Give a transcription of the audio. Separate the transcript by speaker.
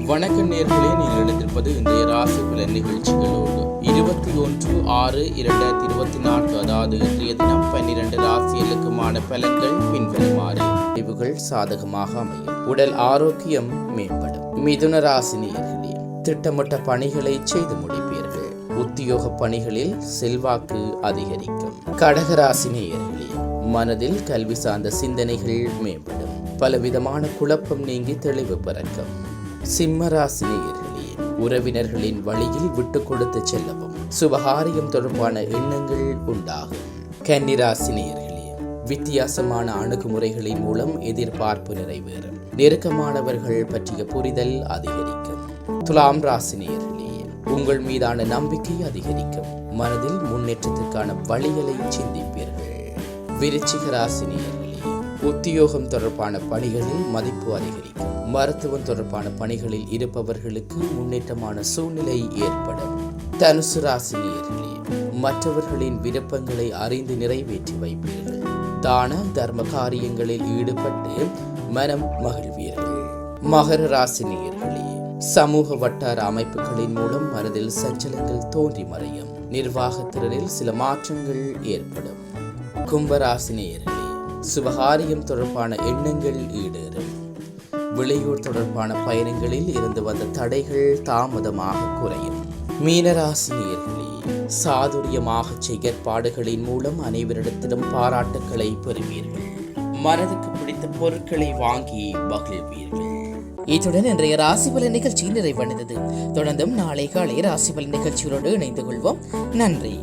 Speaker 1: வணக்கம் நேர்களே, நீங்கள் இணைந்திருப்பது இன்றைய ராசி பலன் நிகழ்ச்சிகளோடு 21/6/2024, அதாவது இன்றைய தினம் 12 ராசிகளுக்குமான பலன்கள் பின்வருமாறு. முடிவுகள் சாதகமாக அமையும். உடல் ஆரோக்கியம் மேம்படும். மிதுன ராசி நேயர்களே, திட்டமிட்ட பணிகளை செய்து முடிப்பீர்கள். உத்தியோக பணிகளில் செல்வாக்கு அதிகரிக்கும். கடகராசி நேயர்களே, மனதில் கல்வி சார்ந்த சிந்தனைகள் மேம்படும். பலவிதமான குழப்பம் நீங்கி தெளிவு பிறக்கும். சிம்மராசி நேயர்களே, உறவினர்களின் வழியில் விட்டு கொடுத்து செல்லவும். சுபகாரியம் தொடர்பான எண்ணங்கள் உண்டாகும். கன்னிராசி நேயர்களே, வித்தியாசமான அணுகுமுறைகளின் மூலம் எதிர்பார்ப்பு நிறைவேறும். நெருக்கமானவர்கள் பற்றிய புரிதல் அதிகரிக்கும். துலாம் ராசி நேயர்களே, உங்கள் மீதான நம்பிக்கை அதிகரிக்கும். மனதில் முன்னேற்றத்திற்கான வழிகளை சிந்திப்பீர்கள். விருச்சிக ராசி நேயர்களே, உத்தியோகம் தொடர்பான பணிகளில் மதிப்பு அதிகரிக்கும். மருத்துவம் தொடர்பான பணிகளில் இருப்பவர்களுக்கு முன்னேற்றமான சூழ்நிலை ஏற்படும். தனுசு ராசி நேயர்களே, மற்றவர்களின் விருப்பங்களை அறிந்து நிறைவேற்றி வைப்பீர்கள். தான தர்ம காரியங்களில் ஈடுபட்டு மனம் மகிழ்வீர்கள். மகர ராசி நேயர்களே, சமூக வட்டார அமைப்புகளின் மூலம் மனதில் சஞ்சலங்கள் தோன்றி மறையும். நிர்வாகத்திறனில் சில மாற்றங்கள் ஏற்படும். கும்பராசி நேயர்களே, சுபகாரியம் தொடர்பான எண்ணங்கள் ஈடேறும். வெளியூர் தொடர்பான பயணங்களில் இருந்து வந்த தடைகள் தாமதமாக குறையும். மீனராசி நேயர்களே, சாதுரியமாக செயற்பாடுகளின் மூலம் அனைவரிடத்திலும் பாராட்டுக்களை பெறுவீர்கள். மனதுக்கு பிடித்த பொருட்களை வாங்கி மகிழ்வீர்கள்.
Speaker 2: இத்துடன் இன்றைய ராசிபலன் நிகழ்ச்சி நிறைவடைந்தது. தொடர்ந்தும் நாளை காலை ராசிபலன் நிகழ்ச்சிகளோடு இணைந்து கொள்வோம். நன்றி.